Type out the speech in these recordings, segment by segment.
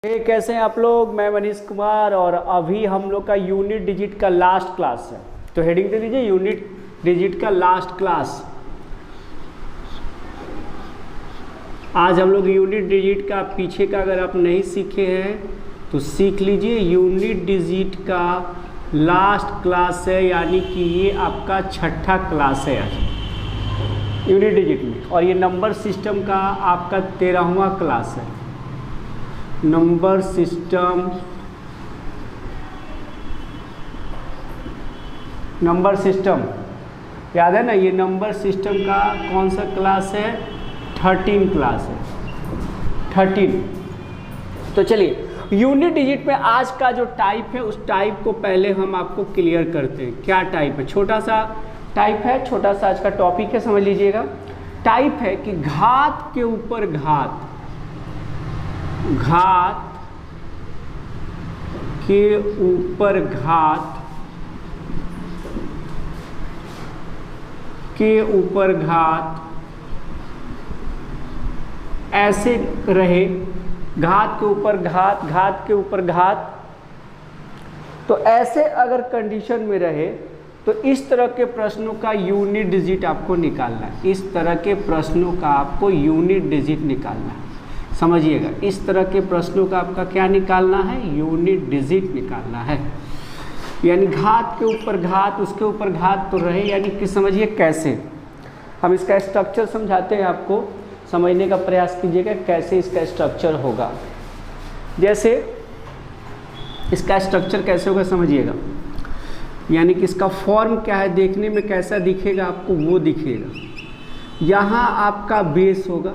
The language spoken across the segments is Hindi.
कैसे हैं आप लोग। मैं मनीष कुमार और अभी हम लोग का यूनिट डिजिट का लास्ट क्लास है। तो हेडिंग दे दीजिए यूनिट डिजिट का लास्ट क्लास। आज हम लोग यूनिट डिजिट का पीछे का अगर आप नहीं सीखे हैं तो सीख लीजिए। यूनिट डिजिट का लास्ट क्लास है, यानी कि ये आपका छठा क्लास है आज यूनिट डिजिट में। और ये नंबर सिस्टम का आपका 13वां क्लास है। नंबर सिस्टम याद है ना, ये नंबर सिस्टम का कौन सा क्लास है? 13 क्लास है, 13। तो चलिए यूनिट डिजिट में आज का जो टाइप है उस टाइप को पहले हम आपको क्लियर करते हैं। क्या टाइप है? छोटा सा टाइप है, छोटा सा आज का टॉपिक है, समझ लीजिएगा। टाइप है कि घात के ऊपर घात, घात के ऊपर घात के ऊपर घात ऐसे रहे, घात के ऊपर घात, घात के ऊपर घात। तो ऐसे अगर कंडीशन में रहे तो इस तरह के प्रश्नों का यूनिट डिजिट आपको निकालना है। इस तरह के प्रश्नों का आपको यूनिट डिजिट निकालना है, समझिएगा। इस तरह के प्रश्नों का आपका क्या निकालना है? यूनिट डिजिट निकालना है। यानी घात के ऊपर घात, उसके ऊपर घात तो रहे, यानी कि समझिए कैसे हम इसका स्ट्रक्चर समझाते हैं, आपको समझने का प्रयास कीजिएगा कैसे इसका स्ट्रक्चर होगा। जैसे इसका स्ट्रक्चर कैसे होगा समझिएगा, यानी कि इसका फॉर्म क्या है, देखने में कैसा दिखेगा आपको वो दिखेगा। यहाँ आपका बेस होगा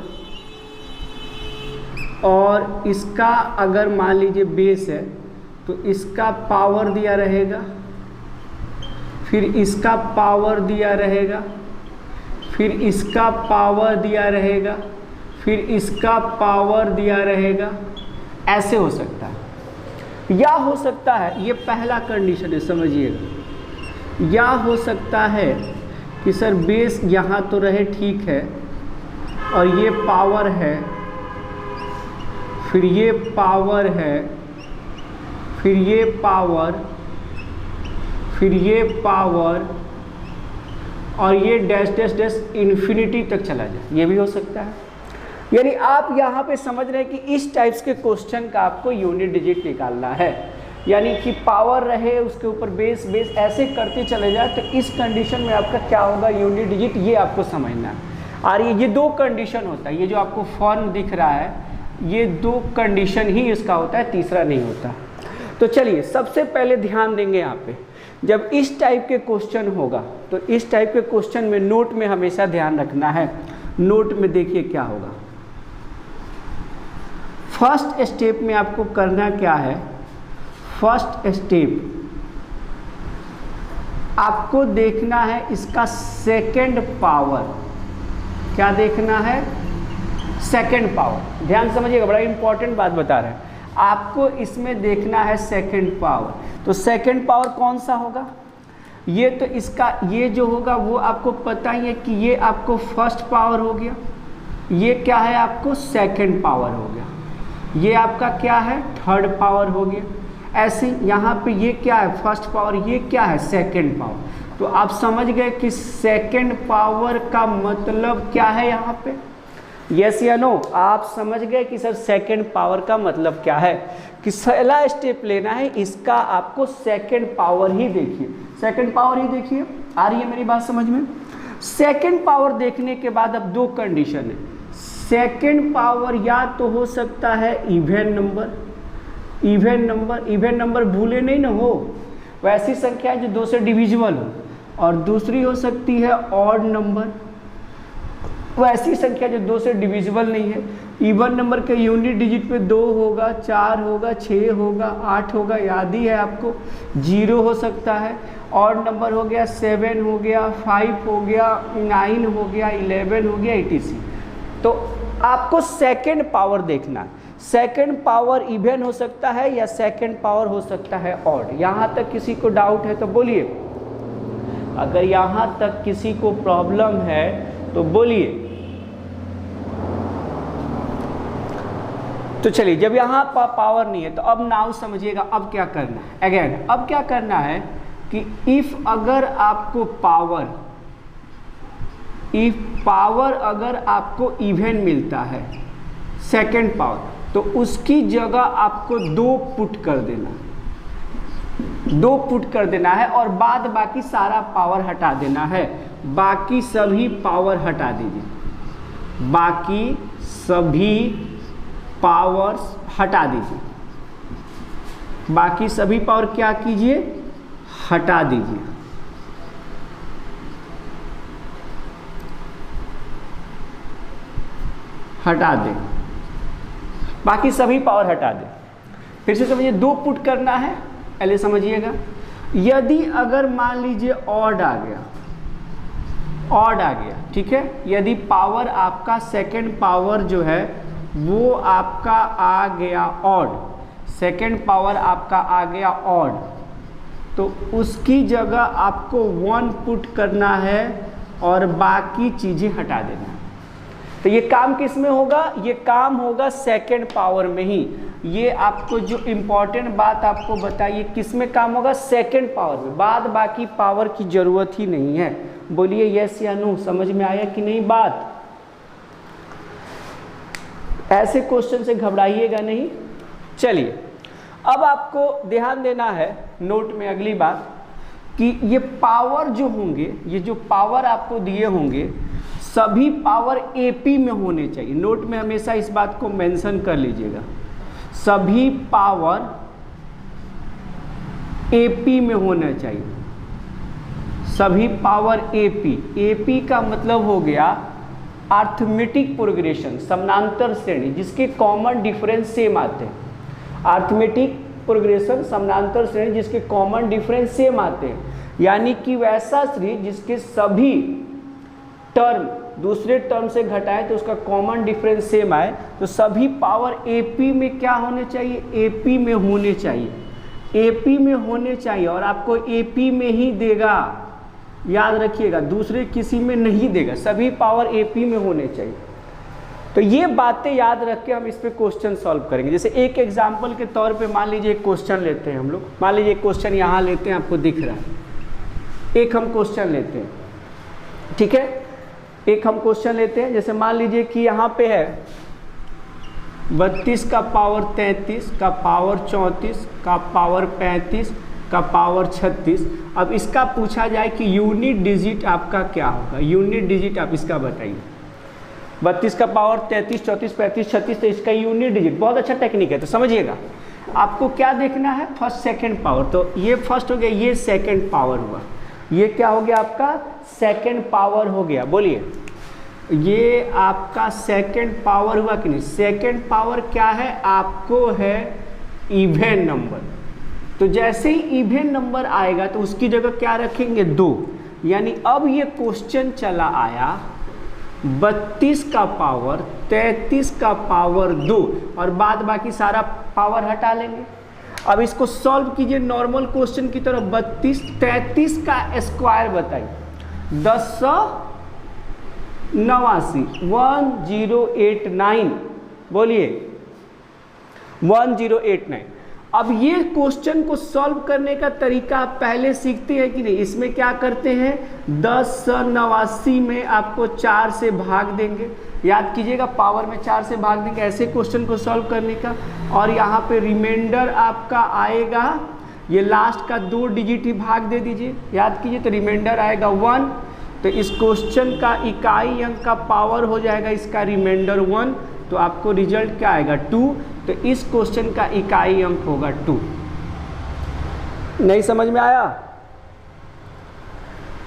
और इसका अगर मान लीजिए बेस है तो इसका पावर दिया रहेगा, फिर इसका पावर दिया रहेगा, फिर इसका पावर दिया रहेगा, फिर इसका पावर दिया रहेगा। ऐसे हो सकता है, या हो सकता है, ये पहला कंडीशन है समझिएगा। या हो सकता है कि सर बेस यहाँ तो रहे, ठीक है, और ये पावर है, फिर ये पावर है, फिर ये पावर, फिर ये पावर, और ये डैश डैश डैश इन्फिनिटी तक चला जाए। ये भी हो सकता है। यानी आप यहाँ पे समझ रहे हैं कि इस टाइप्स के क्वेश्चन का आपको यूनिट डिजिट निकालना है। यानी कि पावर रहे, उसके ऊपर बेस, बेस ऐसे करते चले जाए, तो इस कंडीशन में आपका क्या होगा? Unit digit. ये आपको समझना है। और ये दो कंडीशन होता है। ये जो आपको फॉर्म दिख रहा है, ये दो कंडीशन ही इसका होता है, तीसरा नहीं होता। तो चलिए सबसे पहले ध्यान देंगे यहाँ पे, जब इस टाइप के क्वेश्चन होगा तो इस टाइप के क्वेश्चन में नोट में हमेशा ध्यान रखना है। नोट में देखिए क्या होगा। फर्स्ट स्टेप में आपको करना क्या है? फर्स्ट स्टेप आपको देखना है इसका सेकंड पावर। क्या देखना है? Second power. ध्यान समझिएगा, बड़ा इंपॉर्टेंट बात बता रहे हैं आपको। इसमें देखना है सेकंड पावर। तो सेकंड पावर कौन सा होगा? ये तो इसका, ये जो होगा वो आपको पता ही है कि ये आपको फर्स्ट पावर हो गया, ये क्या है आपको सेकंड पावर हो गया, ये आपका क्या है थर्ड पावर हो गया। ऐसे यहाँ पे ये क्या है फर्स्ट पावर, ये क्या है सेकंड पावर। तो आप समझ गए कि सेकंड पावर का मतलब क्या है यहाँ पे। यस या नो? आप समझ गए कि सर सेकंड पावर का मतलब क्या है, कि पहला स्टेप लेना है इसका आपको सेकंड पावर ही देखिए, सेकंड पावर ही देखिए। आ रही है मेरी बात समझ में? सेकंड पावर देखने के बाद अब दो कंडीशन है। सेकंड पावर या तो हो सकता है even number, even number, even number भूले नहीं ना हो, वैसी संख्या है जो 2 से डिविजिबल हो, और दूसरी हो सकती है ऑड नंबर, वो ऐसी संख्या जो 2 से डिविजिबल नहीं है। इवन नंबर के यूनिट डिजिट पे 2 होगा, 4 होगा, 6 होगा, 8 होगा, याद ही है आपको। 0 हो सकता है, ऑड नंबर हो गया 7 हो गया, 5 हो गया, 9 हो गया, 11 हो गया, etc। तो आपको सेकंड पावर देखना है। सेकंड पावर इवन हो सकता है या सेकंड पावर हो सकता है ऑड। यहाँ तक किसी को डाउट है तो बोलिए। अगर यहाँ तक किसी को प्रॉब्लम है तो बोलिए। तो चलिए, जब यहाँ पावर नहीं है तो अब नाउ समझिएगा अब क्या करना है। अगेन अब क्या करना है कि इफ अगर आपको पावर अगर आपको इवन मिलता है सेकंड पावर, तो उसकी जगह आपको 2 पुट कर देना है और बाद बाकी सारा पावर हटा देना है। बाकी सभी पावर हटा दीजिए, बाकी सभी पावर्स हटा दीजिए, बाकी सभी पावर क्या कीजिए, हटा दीजिए। हटा दें, बाकी सभी पावर हटा दें। फिर से समझिए, 2 पुट करना है। पहले समझिएगा, यदि अगर मान लीजिए ऑड आ गया, ठीक है, यदि पावर आपका सेकंड पावर जो है वो आपका आ गया ऑड, सेकंड पावर आपका आ गया ऑड, तो उसकी जगह आपको 1 पुट करना है और बाकी चीज़ें हटा देना है। तो ये काम किस में होगा, ये काम होगा सेकंड पावर में ही। ये आपको जो इम्पोर्टेंट बात आपको बताइए, किस में काम होगा, सेकंड पावर में। बाद बाकी पावर की जरूरत ही नहीं है। बोलिए यस या नो, समझ में आया कि नहीं बात। ऐसे क्वेश्चन से घबराइएगा नहीं। चलिए, अब आपको ध्यान देना है नोट में अगली बात कि ये पावर जो होंगे, ये जो पावर आपको दिए होंगे, सभी पावर एपी में होने चाहिए। नोट में हमेशा इस बात को मेंशन कर लीजिएगा, सभी पावर एपी में होना चाहिए, सभी पावर एपी। एपी का मतलब हो गया अर्थमेटिक प्रोग्रेशन, समानांतर श्रेणी, जिसके कॉमन डिफरेंस सेम आते हैं। अर्थमेटिक प्रोग्रेशन, समानांतर श्रेणी जिसके कॉमन डिफरेंस सेम आते हैं, यानी कि वैसा श्रेणी जिसके सभी टर्म दूसरे टर्म से घटाए तो उसका कॉमन डिफरेंस सेम आए। तो सभी पावर एपी में क्या होने चाहिए, एपी में होने चाहिए, एपी में होने चाहिए। और आपको एपी में ही देगा, याद रखिएगा, दूसरे किसी में नहीं देगा, सभी पावर एपी में होने चाहिए। तो ये बातें याद रख के हम इस पे क्वेश्चन सॉल्व करेंगे। जैसे एक एग्जांपल के तौर पे मान लीजिए एक क्वेश्चन लेते हैं हम लोग, मान लीजिए एक क्वेश्चन यहाँ लेते हैं, आपको दिख रहा है, एक हम क्वेश्चन लेते हैं, ठीक है, एक हम क्वेश्चन लेते हैं। जैसे मान लीजिए कि यहाँ पे है 32 का पावर 33 का पावर 34 का पावर 35 का पावर 36। अब इसका पूछा जाए कि यूनिट डिजिट आपका क्या होगा, यूनिट डिजिट आप इसका बताइए। 32 का पावर 33, 34, 35, 36, तो इसका यूनिट डिजिट। बहुत अच्छा टेक्निक है, तो समझिएगा। आपको क्या देखना है, फर्स्ट सेकंड पावर। तो ये फर्स्ट हो गया, ये सेकंड पावर हुआ, ये क्या हो गया आपका सेकंड पावर हो गया। बोलिए, ये आपका सेकंड पावर हुआ कि नहीं। सेकंड पावर क्या है, आपको है इवन नंबर। तो जैसे ही इवन नंबर आएगा तो उसकी जगह क्या रखेंगे, 2। यानी अब ये क्वेश्चन चला आया 32 का पावर 33 का पावर 2 और बाद बाकी सारा पावर हटा लेंगे। अब इसको सॉल्व कीजिए नॉर्मल क्वेश्चन की तरह। 32 33 का स्क्वायर बताइए, 1089 1089। बोलिए 1089। अब ये क्वेश्चन को सॉल्व करने का तरीका आप पहले सीखते हैं कि नहीं। इसमें क्या करते हैं, 1089 में आपको 4 से भाग देंगे, याद कीजिएगा, पावर में 4 से भाग देंगे ऐसे क्वेश्चन को सॉल्व करने का। और यहाँ पे रिमाइंडर आपका आएगा, ये लास्ट का 2 डिजिट ही भाग दे दीजिए, याद कीजिए, तो रिमाइंडर आएगा 1। तो इस क्वेश्चन का इकाई अंक का पावर हो जाएगा इसका रिमाइंडर 1, तो आपको रिजल्ट क्या आएगा 2। तो इस क्वेश्चन का इकाई अंक होगा 2। नहीं समझ में आया।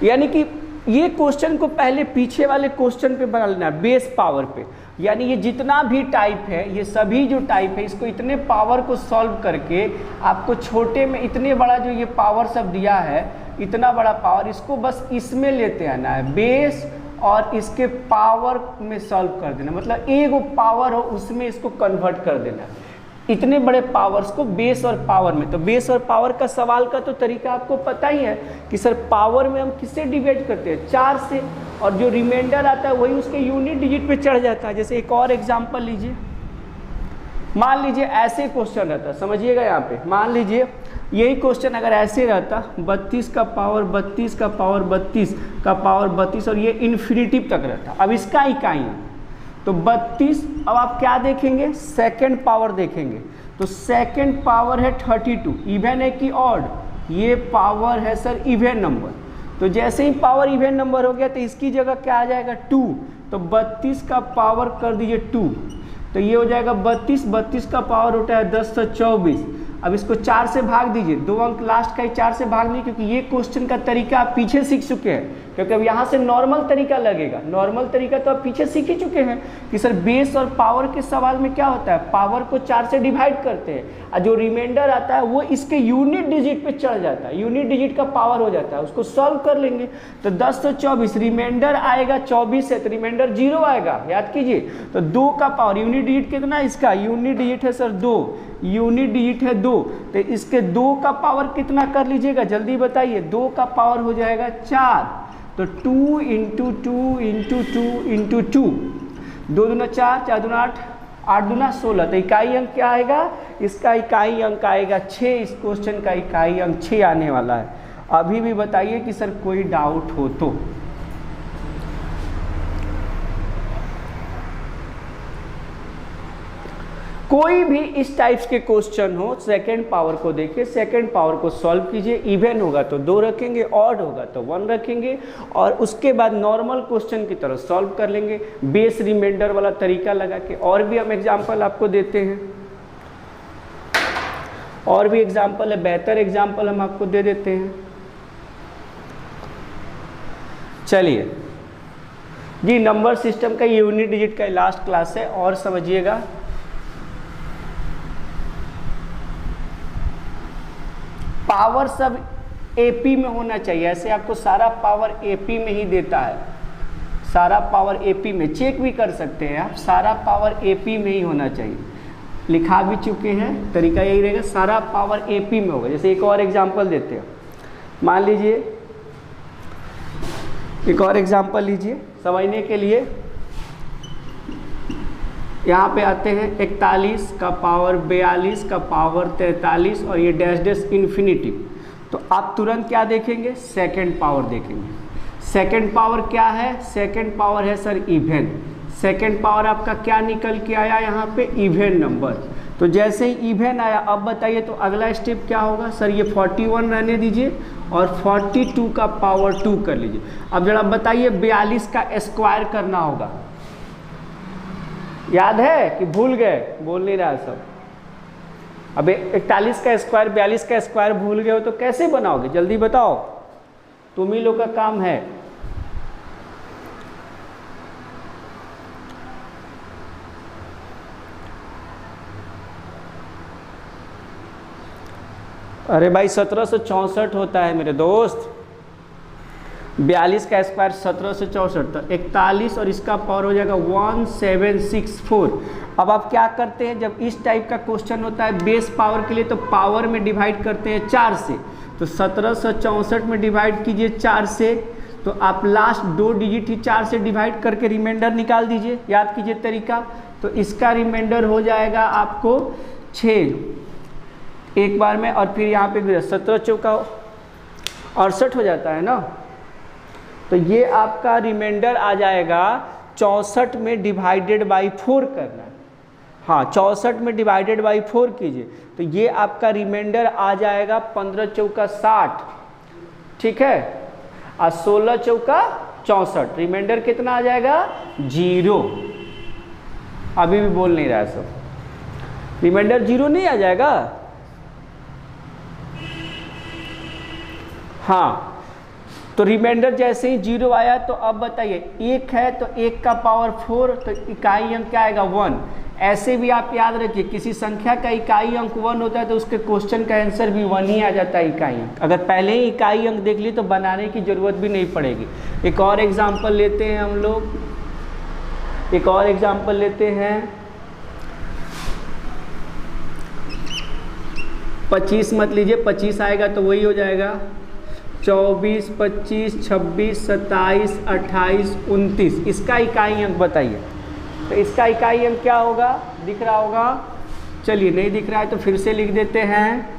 यानी कि ये क्वेश्चन को पहले पीछे वाले क्वेश्चन पे बना लेना है, बेस पावर पे। यानी ये जितना भी टाइप है, ये सभी जो टाइप है, इसको इतने पावर को सॉल्व करके आपको छोटे में इतने बड़ा जो ये पावर सब दिया है, इतना बड़ा पावर, इसको बस इसमें लेते आना है, बेस और इसके पावर में सॉल्व कर देना। मतलब एक वो पावर हो उसमें इसको कन्वर्ट कर देना, इतने बड़े पावर्स को बेस और पावर में। तो बेस और पावर का सवाल का तो तरीका आपको पता ही है कि सर पावर में हम किससे डिवाइड करते हैं, 4 से, और जो रिमाइंडर आता है वही उसके यूनिट डिजिट पे चढ़ जाता है। जैसे एक और एग्जांपल लीजिए, मान लीजिए ऐसे क्वेश्चन रहता, समझिएगा यहाँ पे, मान लीजिए यही क्वेश्चन अगर ऐसे रहता 32 का पावर 32 का पावर 32 का पावर 32 और ये इन्फिनिटिव तक रहता, अब इसका इकाई है तो 32। अब आप क्या देखेंगे, सेकंड पावर देखेंगे, तो सेकंड पावर है 32, इवन है कि ऑड, ये पावर है सर इवन नंबर, तो जैसे ही पावर इवन नंबर हो गया तो इसकी जगह क्या आ जाएगा 2, तो 32 का पावर कर दीजिए 2, तो ये हो जाएगा 32, 32 का पावर होता है 10 से 24। अब इसको 4 से भाग दीजिए, 2 अंक लास्ट का ही 4 से भाग दीजिए, क्योंकि ये क्वेश्चन का तरीका आप पीछे सीख चुके हैं, क्योंकि अब यहाँ से नॉर्मल तरीका लगेगा, नॉर्मल तरीका तो आप पीछे सीख ही चुके हैं कि सर बेस और पावर के सवाल में क्या होता है, पावर को 4 से डिवाइड करते हैं और जो रिमाइंडर आता है वो इसके यूनिट डिजिट पे चढ़ जाता है, यूनिट डिजिट का पावर हो जाता है, उसको सॉल्व कर लेंगे तो 10 से 24, रिमाइंडर आएगा 24 है तो रिमाइंडर 0 आएगा, याद कीजिए। तो 2 का पावर, यूनिट डिजिट कितना है इसका, यूनिट डिजिट है सर 2, यूनिट डिजिट है 2, तो इसके 2 का पावर कितना कर लीजिएगा जल्दी बताइए, 2 का पावर हो जाएगा 4, तो 2 इंटू 2 इंटू 2 इंटू 2, 2 दूना 4, 4 दूना 8, 8 दूना 16, तो इकाई अंक क्या आएगा, इसका इकाई अंक आएगा 6, इस क्वेश्चन का इकाई अंक 6 आने वाला है। अभी भी बताइए कि सर कोई डाउट हो तो। कोई भी इस टाइप्स के क्वेश्चन हो, सेकंड पावर को देखिए, सेकंड पावर को सॉल्व कीजिए, इवन होगा तो 2 रखेंगे, ऑड होगा तो 1 रखेंगे और उसके बाद नॉर्मल क्वेश्चन की तरह सॉल्व कर लेंगे बेस रिमाइंडर वाला तरीका लगा के। और भी हम एग्जांपल आपको देते हैं, और भी एग्जांपल है, बेहतर एग्जांपल हम आपको दे देते हैं। चलिए जी, नंबर सिस्टम का यूनिट डिजिट का लास्ट क्लास है और समझिएगा। पावर सब एपी में होना चाहिए, ऐसे आपको सारा पावर एपी में ही देता है, सारा पावर एपी में, चेक भी कर सकते हैं आप, सारा पावर एपी में ही होना चाहिए, लिखा भी चुके हैं, तरीका यही रहेगा, सारा पावर एपी में होगा। जैसे एक और एग्जांपल देते हैं, मान लीजिए एक और एग्जांपल लीजिए समझने के लिए, यहाँ पे आते हैं 41 का पावर 42 का पावर 43 और ये डैश डैश इन्फिनिटिव, तो आप तुरंत क्या देखेंगे, सेकंड पावर देखेंगे। सेकंड पावर क्या है, सेकंड पावर है सर इवन, सेकंड पावर आपका क्या निकल के आया यहाँ पे, इवन नंबर, तो जैसे ही इवन आया अब बताइए तो अगला स्टेप क्या होगा, सर ये 41 रहने दीजिए और 42 का पावर 2 कर लीजिए। अब जरा बताइए 42 का स्क्वायर करना होगा, याद है कि भूल गए, बोल नहीं रहा सब। अब 41 का स्क्वायर 42 का स्क्वायर भूल गए हो तो कैसे बनाओगे, जल्दी बताओ, तुम ही लोग का काम है। अरे भाई 1764 होता है मेरे दोस्त, 42 का स्क्वायर 1764, तो 41 और इसका पावर हो जाएगा 1764। अब आप क्या करते हैं, जब इस टाइप का क्वेश्चन होता है बेस पावर के लिए तो पावर में डिवाइड करते हैं 4 से, तो 1764 में डिवाइड कीजिए 4 से, तो आप लास्ट 2 डिजिट ही 4 से डिवाइड करके रिमाइंडर निकाल दीजिए, याद कीजिए तरीका, तो इसका रिमाइंडर हो जाएगा आपको 6 एक बार में, और फिर यहाँ पे 17 चौका 68 हो जाता है ना, तो ये आपका रिमाइंडर आ जाएगा 64 में डिवाइडेड बाई 4 करना है, हाँ 64 में डिवाइडेड बाई 4 कीजिए, तो ये आपका रिमाइंडर आ जाएगा 15 चौका 60, ठीक है, और 16 चौका 64, रिमाइंडर कितना आ जाएगा 0। अभी भी बोल नहीं रहा है सब, रिमाइंडर 0 नहीं आ जाएगा, हाँ, तो रिमाइंडर जैसे ही 0 आया तो अब बताइए 1 है तो 1 का पावर 4, तो इकाई अंक क्या आएगा 1। ऐसे भी आप याद रखिए किसी संख्या का इकाई अंक 1 होता है तो उसके क्वेश्चन का आंसर भी 1 ही आ जाता है इकाई अंक, अगर पहले ही इकाई अंक देख ली तो बनाने की ज़रूरत भी नहीं पड़ेगी। एक और एग्जाम्पल लेते हैं हम लोग, एक और एग्जाम्पल लेते हैं, 25 मत लीजिए, 25 आएगा तो वही हो जाएगा 24, 25, 26, 27, 28, 29, इसका इकाई अंक बताइए, तो इसका इकाई अंक क्या होगा, दिख रहा होगा चलिए नहीं दिख रहा है तो फिर से लिख देते हैं।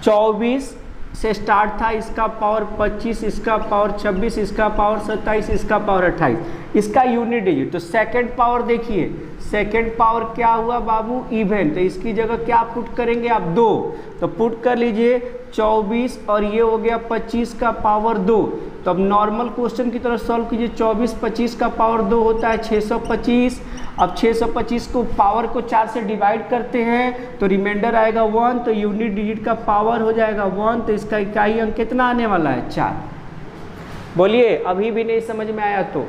24 से स्टार्ट था, इसका पावर 25, इसका पावर 26, इसका पावर 27, इसका पावर 28, इसका यूनिट डिजिट। तो सेकंड पावर देखिए, सेकंड पावर क्या हुआ बाबू, इवन। तो इसकी जगह क्या पुट करेंगे आप, 2। तो पुट कर लीजिए 24 और ये हो गया 25 का पावर 2। तो अब नॉर्मल क्वेश्चन की तरह सॉल्व कीजिए। 24 25 का पावर 2 होता है 625। अब 625 को पावर को 4 से डिवाइड करते हैं तो रिमाइंडर आएगा 1। तो यूनिट डिजिट का पावर हो जाएगा 1। तो इसका इकाई अंक कितना आने वाला है, 4। बोलिए, अभी भी नहीं समझ में आया तो?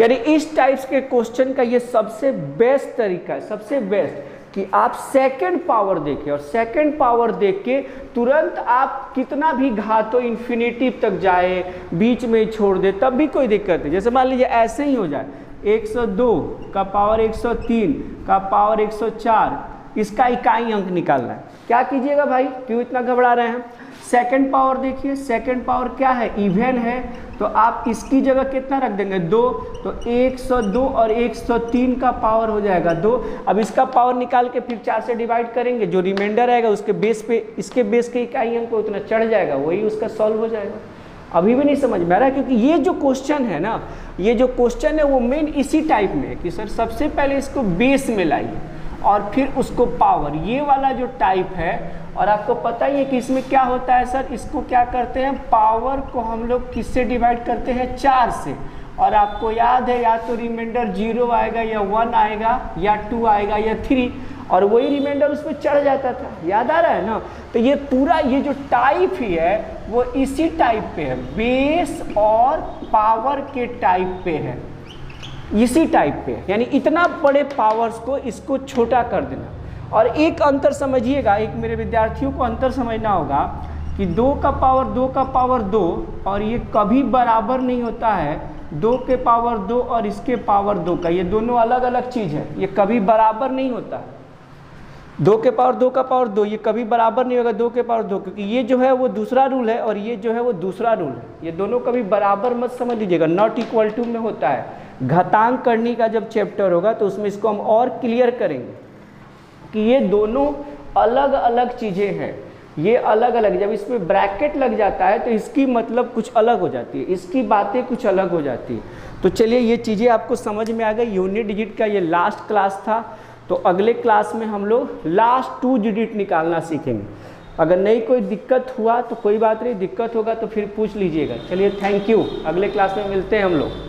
यानी इस टाइप्स के क्वेश्चन का ये सबसे बेस्ट तरीका है, सबसे बेस्ट, कि आप सेकंड पावर देखें और सेकंड पावर देख के तुरंत आप कितना भी घातो इन्फिनिटी तक जाए, बीच में ही छोड़ दे, तब भी कोई दिक्कत नहीं। जैसे मान लीजिए ऐसे ही हो जाए, 102 का पावर 103 का पावर 104, इसका इकाई अंक निकालना है। क्या कीजिएगा भाई, क्यों इतना घबरा रहे हैं? सेकंड पावर देखिए, सेकंड पावर क्या है, इवन है। तो आप इसकी जगह कितना रख देंगे, 2। तो 102 और 103 का पावर हो जाएगा 2। अब इसका पावर निकाल के फिर 4 से डिवाइड करेंगे, जो रिमाइंडर आएगा उसके बेस पे, इसके बेस के इकाई अंक को उतना चढ़ जाएगा, वही उसका सॉल्व हो जाएगा। अभी भी नहीं समझ में आ रहा है? क्योंकि ये जो क्वेश्चन है ना, ये जो क्वेश्चन है वो मेन इसी टाइप में है कि सर सबसे पहले इसको बेस में लाइए और फिर उसको पावर, ये वाला जो टाइप है। और आपको पता ही है कि इसमें क्या होता है सर, इसको क्या करते हैं, पावर को हम लोग किससे डिवाइड करते हैं, 4 से। और आपको याद है, या तो रिमाइंडर 0 आएगा या 1 आएगा या 2 आएगा या 3, और वही रिमाइंडर उस पर चढ़ जाता था। याद आ रहा है ना? तो ये पूरा ये जो टाइप ही है वो इसी टाइप पे है, बेस और पावर के टाइप पे है, इसी टाइप पे। यानी इतना बड़े पावर्स को इसको छोटा कर देना। और एक अंतर समझिएगा, एक मेरे विद्यार्थियों को अंतर समझना होगा कि 2 का पावर 2 का पावर 2 और ये कभी बराबर नहीं होता है 2 के पावर 2 और इसके पावर 2 का। ये दोनों अलग अलग चीज़ है, ये कभी बराबर नहीं होता है। 2 के पावर 2 का पावर 2 ये कभी बराबर नहीं होगा 2 के पावर 2, क्योंकि ये जो है वो दूसरा रूल है और ये जो है वो दूसरा रूल है। ये दोनों कभी बराबर मत समझ लीजिएगा, नॉट इक्वल टू में होता है। घातांक करने का जब चैप्टर होगा तो उसमें इसको हम और क्लियर करेंगे कि ये दोनों अलग अलग चीज़ें हैं, ये अलग अलग। जब इसमें ब्रैकेट लग जाता है तो इसकी मतलब कुछ अलग हो जाती है, इसकी बातें कुछ अलग हो जाती है। तो चलिए ये चीज़ें आपको समझ में आ गई। यूनिट डिजिट का ये लास्ट क्लास था, तो अगले क्लास में हम लोग लास्ट 2 डिजिट निकालना सीखेंगे। अगर नहीं कोई दिक्कत हुआ तो कोई बात नहीं, दिक्कत होगा तो फिर पूछ लीजिएगा। चलिए थैंक यू, अगले क्लास में मिलते हैं हम लोग।